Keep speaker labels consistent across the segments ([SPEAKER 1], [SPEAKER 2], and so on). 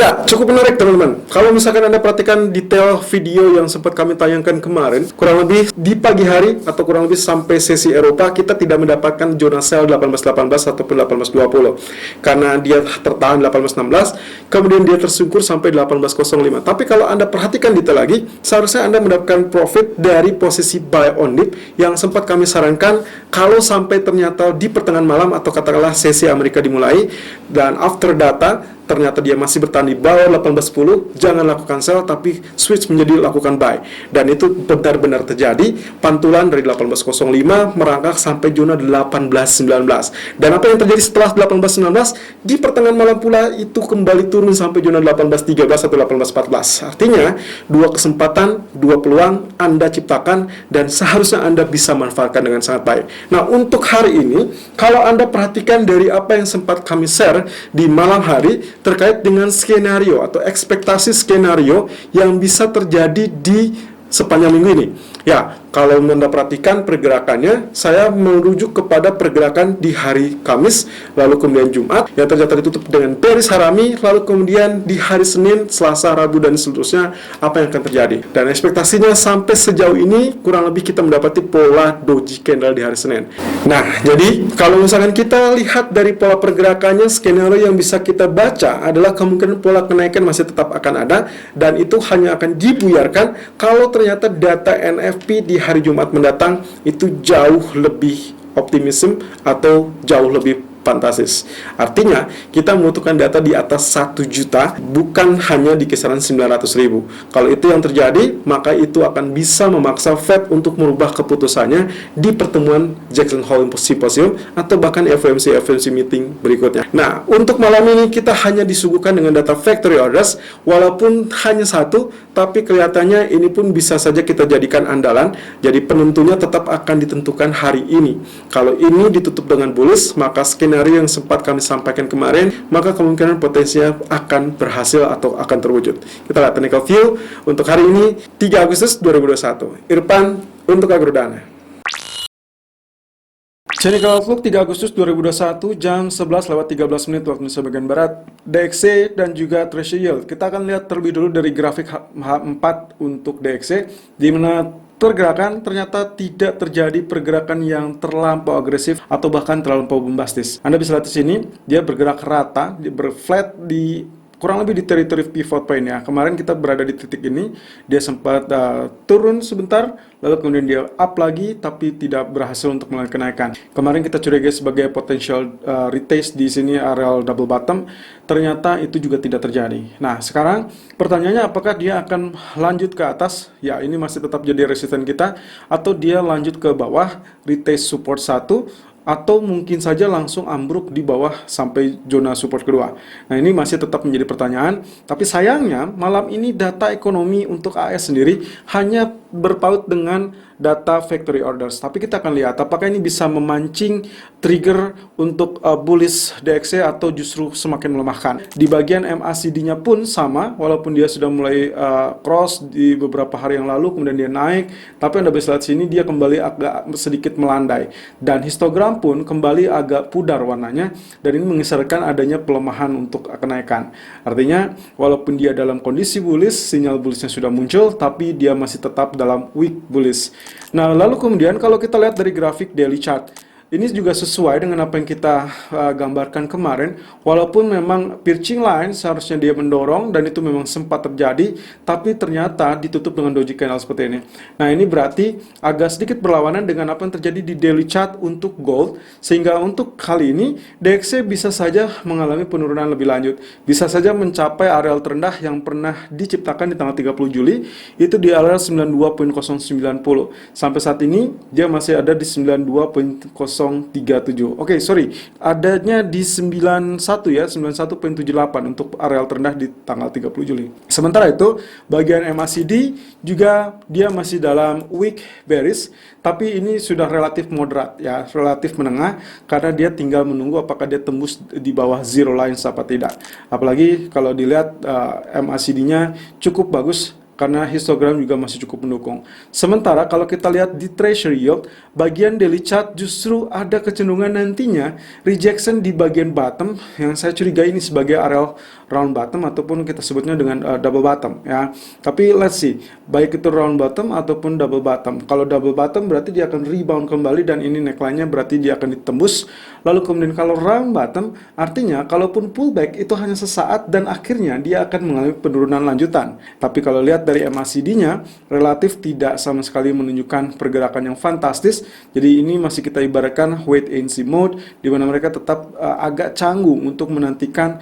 [SPEAKER 1] Ya, cukup menarik teman-teman. Kalau misalkan Anda perhatikan detail video yang sempat kami tayangkan kemarin, kurang lebih di pagi hari atau kurang lebih sampai sesi Eropa, kita tidak mendapatkan zona sell 18.18 ataupun 18.20. Karena dia tertahan 18.16, kemudian dia tersungkur sampai 18.05. Tapi kalau Anda perhatikan detail lagi, seharusnya Anda mendapatkan profit dari posisi buy on dip yang sempat kami sarankan kalau sampai ternyata di pertengahan malam atau katakanlah sesi Amerika dimulai dan after data ternyata dia masih bertahan di bawah 18.10, jangan lakukan sell tapi switch menjadi lakukan buy. Dan itu benar-benar terjadi, pantulan dari 18.05 merangkak sampai zona 18.19. Dan apa yang terjadi setelah 18.19 di pertengahan malam pula itu kembali turun sampai zona 18.13 atau 18.14. Artinya dua kesempatan, dua peluang Anda ciptakan dan seharusnya Anda bisa manfaatkan dengan sangat baik. Nah, untuk hari ini kalau Anda perhatikan dari apa yang sempat kami share di malam hari terkait dengan skenario atau ekspektasi skenario yang bisa terjadi di sepanjang minggu ini. Ya, kalau Anda perhatikan pergerakannya, saya merujuk kepada pergerakan di hari Kamis, lalu kemudian Jumat, yang ternyata ditutup dengan bearish harami, lalu kemudian di hari Senin, Selasa, Rabu, dan seterusnya, apa yang akan terjadi. Dan ekspektasinya sampai sejauh ini, kurang lebih kita mendapati pola doji candle di hari Senin. Nah, jadi kalau misalkan kita lihat dari pola pergerakannya, skenario yang bisa kita baca adalah kemungkinan pola kenaikan masih tetap akan ada, dan itu hanya akan dibuyarkan kalau ternyata data NFP di hari Jumat mendatang itu jauh lebih optimism atau jauh lebih fantastis. Artinya, kita membutuhkan data di atas 1 juta, bukan hanya di kisaran 900.000. Kalau itu yang terjadi, maka itu akan bisa memaksa Fed untuk merubah keputusannya di pertemuan Jackson Hole Symposium atau bahkan FOMC meeting berikutnya. Nah, untuk malam ini kita hanya disuguhkan dengan data factory orders, walaupun hanya satu, tapi kelihatannya ini pun bisa saja kita jadikan andalan. Jadi penentunya tetap akan ditentukan hari ini. Kalau ini ditutup dengan bullish, maka skenario yang sempat kami sampaikan kemarin, maka kemungkinan potensinya akan berhasil atau akan terwujud. Kita lihat technical view untuk hari ini 3 Agustus 2021. Irfan untuk Agrodana. Technical outlook 3 Agustus 2021 jam 11:13 waktu Indonesia bagian Barat, DXY dan juga Treasury Yield. Kita akan lihat terlebih dulu dari grafik H4 untuk DXY, di mana pergerakan ternyata tidak terjadi pergerakan yang terlampau agresif atau bahkan terlampau bombastis. Anda bisa lihat di sini, dia bergerak rata, dia berflat di kurang lebih di teritori pivot point ya. Kemarin kita berada di titik ini, dia sempat turun sebentar, lalu kemudian dia up lagi, tapi tidak berhasil untuk melakukan kenaikan. Kemarin kita curigai sebagai potential retest di sini areal double bottom, ternyata itu juga tidak terjadi. Nah, sekarang pertanyaannya apakah dia akan lanjut ke atas? Ya, ini masih tetap jadi resisten kita, atau dia lanjut ke bawah, retest support 1, atau mungkin saja langsung ambruk di bawah sampai zona support kedua. Nah, ini masih tetap menjadi pertanyaan, tapi sayangnya malam ini data ekonomi untuk AS sendiri hanya berpaut dengan data factory orders. Tapi kita akan lihat apakah ini bisa memancing trigger untuk bullish DXY atau justru semakin melemahkan. Di bagian MACD-nya pun sama, walaupun dia sudah mulai cross di beberapa hari yang lalu, kemudian dia naik, tapi Anda bisa lihat sini dia kembali agak sedikit melandai. Dan histogram pun kembali agak pudar warnanya, dan ini mengisyaratkan adanya pelemahan untuk kenaikan. Artinya, walaupun dia dalam kondisi bullish, sinyal bullishnya sudah muncul, tapi dia masih tetap dalam weak bullish. Nah, lalu kemudian kalau kita lihat dari grafik daily chart, ini juga sesuai dengan apa yang kita gambarkan kemarin. Walaupun memang pitching line seharusnya dia mendorong dan itu memang sempat terjadi, tapi ternyata ditutup dengan doji candle seperti ini. Nah, ini berarti agak sedikit berlawanan dengan apa yang terjadi di daily chart untuk gold, sehingga untuk kali ini DXY bisa saja mengalami penurunan lebih lanjut. Bisa saja mencapai areal terendah yang pernah diciptakan di tanggal 30 Juli, itu di areal 92.090. Sampai saat ini dia masih ada di 92.037. Oke, sorry. Adanya di 91 ya, 91.78 untuk areal terendah di tanggal 30 Juli. Sementara itu, bagian MACD juga dia masih dalam weak bearish, tapi ini sudah relatif moderat ya, relatif menengah, karena dia tinggal menunggu apakah dia tembus di bawah zero lines apa tidak. Apalagi kalau dilihat MACD-nya cukup bagus, karena histogram juga masih cukup mendukung. Sementara kalau kita lihat di treasury yield, bagian daily chart justru ada kecenderungan nantinya rejection di bagian bottom yang saya curigai ini sebagai area round bottom ataupun kita sebutnya dengan double bottom ya. Tapi let's see, baik itu round bottom ataupun double bottom. Kalau double bottom berarti dia akan rebound kembali dan ini neckline-nya berarti dia akan ditembus. Lalu kemudian kalau round bottom artinya kalaupun pullback itu hanya sesaat dan akhirnya dia akan mengalami penurunan lanjutan. Tapi kalau lihat dari MACD-nya relatif tidak sama sekali menunjukkan pergerakan yang fantastis. Jadi ini masih kita ibaratkan wait and see mode, di mana mereka tetap agak canggung untuk menantikan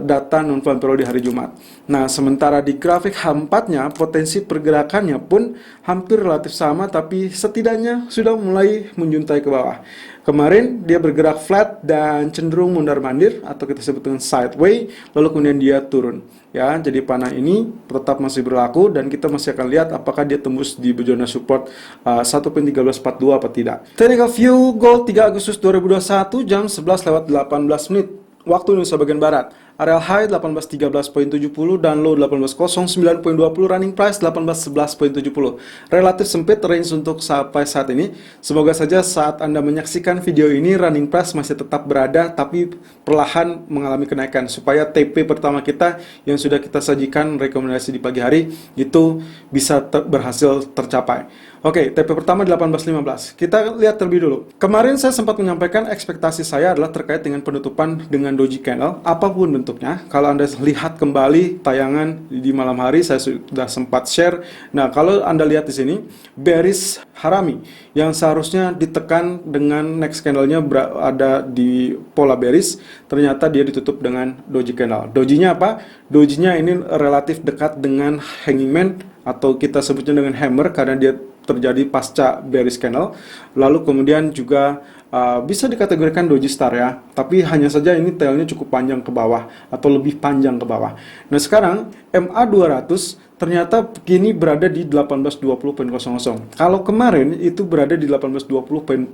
[SPEAKER 1] data non-farm payroll di hari Jumat. Nah, sementara di grafik H4-nya potensi pergerakannya pun hampir relatif sama, tapi setidaknya sudah mulai menjuntai ke bawah. Kemarin dia bergerak flat dan cenderung mundar-mandir atau kita sebut dengan sideways, lalu kemudian dia turun. Ya, jadi panah ini tetap masih berlaku dan kita masih akan lihat apakah dia tembus di zona support 1.1342 apa tidak. Technical view gold 3 Agustus 2021 jam 11:18 waktu Indonesia bagian barat. Area high 1813.70 dan low 1809.20, running price 1811.70. Relatif sempit range untuk sampai saat ini. Semoga saja saat Anda menyaksikan video ini running price masih tetap berada tapi perlahan mengalami kenaikan supaya TP pertama kita yang sudah kita sajikan rekomendasi di pagi hari itu bisa berhasil tercapai. Oke, TP pertama 1815. Kita lihat terlebih dulu. Kemarin saya sempat menyampaikan ekspektasi saya adalah terkait dengan penutupan dengan doji candle apapun bentuknya. Kalau Anda lihat kembali tayangan di malam hari saya sudah sempat share. Nah, kalau Anda lihat di sini bearish harami yang seharusnya ditekan dengan next candle-nya ada di pola bearish, ternyata dia ditutup dengan doji candle. Dojinya apa? Dojinya ini relatif dekat dengan hanging man atau kita sebutnya dengan hammer karena dia terjadi pasca bearish candle. Lalu kemudian juga bisa dikategorikan doji star ya, tapi hanya saja ini tailnya cukup panjang ke bawah atau lebih panjang ke bawah. Nah, sekarang MA200 ternyata kini berada di 1820.00. Kalau kemarin itu berada di 1820.40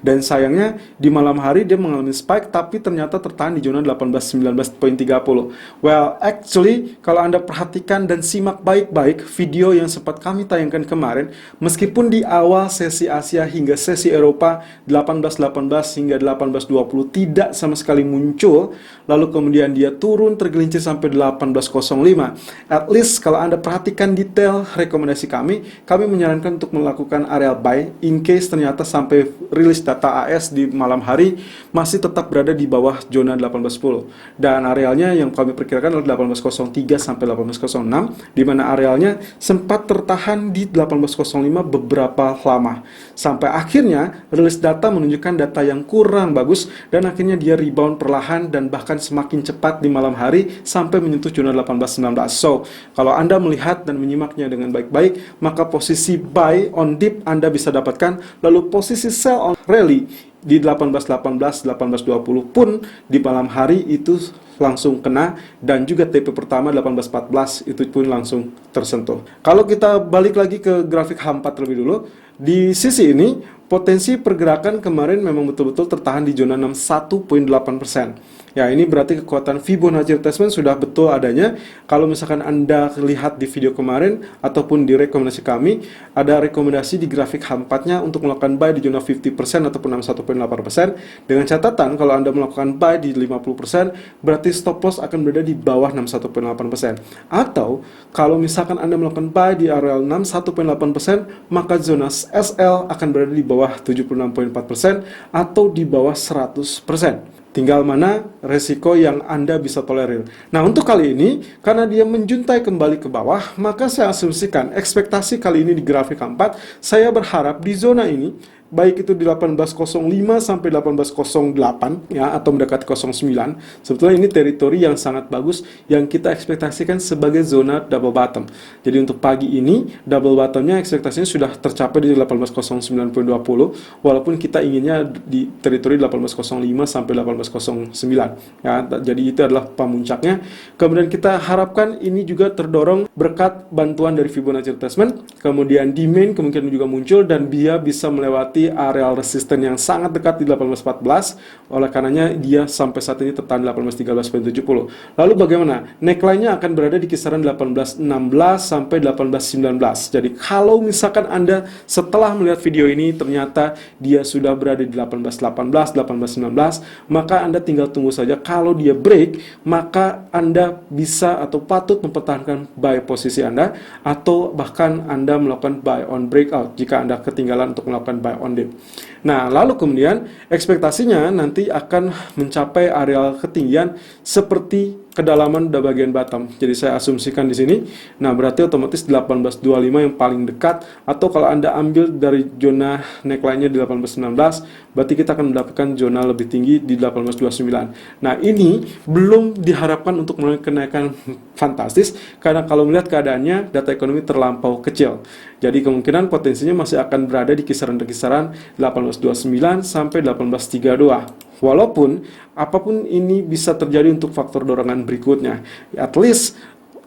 [SPEAKER 1] dan sayangnya di malam hari dia mengalami spike tapi ternyata tertahan di zona 1819.30. Well, actually kalau Anda perhatikan dan simak baik-baik video yang sempat kami tayangkan kemarin, meskipun di awal sesi Asia hingga sesi Eropa 1818 hingga 1820 tidak sama sekali muncul, lalu kemudian dia turun tergelincir sampai 1805. At least kalau Anda perhatikan detail rekomendasi kami menyarankan untuk melakukan area buy in case ternyata sampai rilis data AS di malam hari masih tetap berada di bawah zona 1810. Dan arealnya yang kami perkirakan adalah 1803 sampai 1806, di mana arealnya sempat tertahan di 1805 beberapa lama. Sampai akhirnya rilis data menunjukkan data yang kurang bagus dan akhirnya dia rebound perlahan dan bahkan semakin cepat di malam hari sampai menyentuh zona 1819. So, kalau Anda melihat dan menyimaknya dengan baik-baik, maka posisi buy on dip Anda bisa dapatkan, lalu posisi sell on rally di 1818, 1820 pun di malam hari itu langsung kena, dan juga TP pertama 1814 itu pun langsung tersentuh. Kalau kita balik lagi ke grafik H4 terlebih dulu, di sisi ini potensi pergerakan kemarin memang betul-betul tertahan di zona 61.8%. Ya, ini berarti kekuatan Fibonacci retracement sudah betul adanya. Kalau misalkan Anda lihat di video kemarin ataupun di rekomendasi kami, ada rekomendasi di grafik H4-nya untuk melakukan buy di zona 50% ataupun 61.8%. Dengan catatan kalau Anda melakukan buy di 50%, berarti stop loss akan berada di bawah 61.8%. Atau kalau misalkan Anda melakukan buy di area 61.8%, maka zona SL akan berada di bawah 76.4% atau di bawah 100%. Tinggal mana resiko yang Anda bisa tolerir. Nah, untuk kali ini, karena dia menjuntai kembali ke bawah, maka saya asumsikan ekspektasi kali ini di grafik 4, saya berharap di zona ini, baik itu di 1805 sampai 1808 ya, atau mendekati 09, sebetulnya ini teritori yang sangat bagus yang kita ekspektasikan sebagai zona double bottom. Jadi untuk pagi ini double bottomnya ekspektasinya sudah tercapai di 1809.20, walaupun kita inginnya di teritori 1805 sampai 1809 ya. Jadi itu adalah pemuncaknya. Kemudian kita harapkan ini juga terdorong berkat bantuan dari Fibonacci retracement, kemudian demand kemungkinan juga muncul dan dia bisa melewati melewati areal resisten yang sangat dekat di 1814. Oleh karenanya dia sampai saat ini tertahan 1813.70. Lalu bagaimana? Neckline-nya akan berada di kisaran 1816 sampai 1819. Jadi kalau misalkan Anda setelah melihat video ini ternyata dia sudah berada di 1818, 1819, maka Anda tinggal tunggu saja. Kalau dia break, maka Anda bisa atau patut mempertahankan buy posisi Anda, atau bahkan Anda melakukan buy on breakout jika Anda ketinggalan untuk melakukan buy on dip. Nah, lalu kemudian ekspektasinya nanti akan mencapai areal ketinggian seperti kedalaman di bagian bottom. Jadi saya asumsikan di sini. Nah, berarti otomatis 1825 yang paling dekat, atau kalau Anda ambil dari zona neckline-nya di 1819, berarti kita akan mendapatkan zona lebih tinggi di 1829. Nah, ini belum diharapkan untuk melakukan kenaikan fantastis, karena kalau melihat keadaannya data ekonomi terlampau kecil. Jadi kemungkinan potensinya masih akan berada di kisaran-kisaran 1829 sampai 1832. Walaupun apapun ini bisa terjadi untuk faktor dorongan berikutnya. At least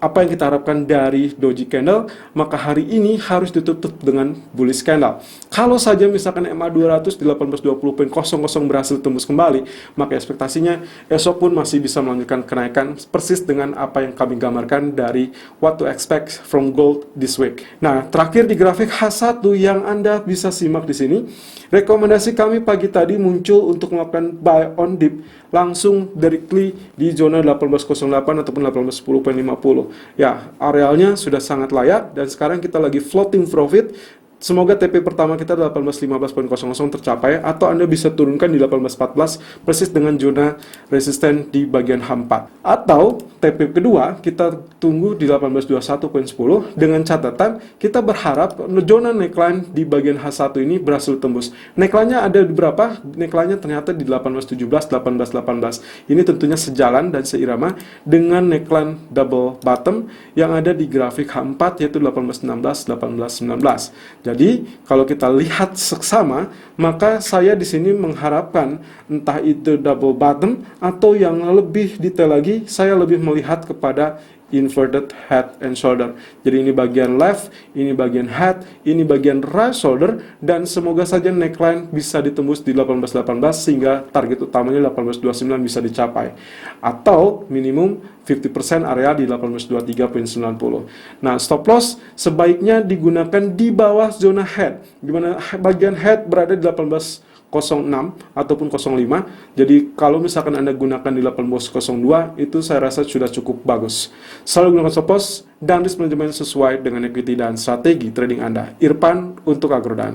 [SPEAKER 1] apa yang kita harapkan dari doji candle, maka hari ini harus ditutup dengan bullish candle. Kalau saja misalkan MA200 di 1820.00 berhasil tembus kembali, maka ekspektasinya esok pun masih bisa melanjutkan kenaikan persis dengan apa yang kami gambarkan dari what to expect from gold this week. Nah, terakhir di grafik H1 yang Anda bisa simak di sini, rekomendasi kami pagi tadi muncul untuk melakukan buy on dip langsung directly di zona 1808 ataupun 1810.50. Ya, arealnya sudah sangat layak dan sekarang kita lagi floating profit. Semoga TP pertama kita 1815.00 tercapai, atau Anda bisa turunkan di 1814 persis dengan zona resisten di bagian H4. Atau TP kedua kita tunggu di 1821.10 dengan catatan kita berharap zona neckline di bagian H1 ini berhasil tembus. Neckline-nya ada di berapa? Neckline-nya ternyata di 1817, 1818. Ini tentunya sejalan dan seirama dengan neckline double bottom yang ada di grafik H4 yaitu 1816, 1819. Jadi, kalau kita lihat seksama, maka saya di sini mengharapkan entah itu double bottom atau yang lebih detail lagi, saya lebih melihat kepada inverted head and shoulder. Jadi ini bagian left, ini bagian head, ini bagian right shoulder, dan semoga saja neckline bisa ditembus di 1818 sehingga target utamanya 1829 bisa dicapai. Atau minimum 50% area di 1823.90. Nah, stop loss sebaiknya digunakan di bawah zona head, di mana bagian head berada di 1806 ataupun 05. Jadi kalau misalkan Anda gunakan di 1802, itu saya rasa sudah cukup bagus. Selalu gunakan stop loss dan risk management sesuai dengan equity dan strategi trading Anda. Irfan untuk Agrodan.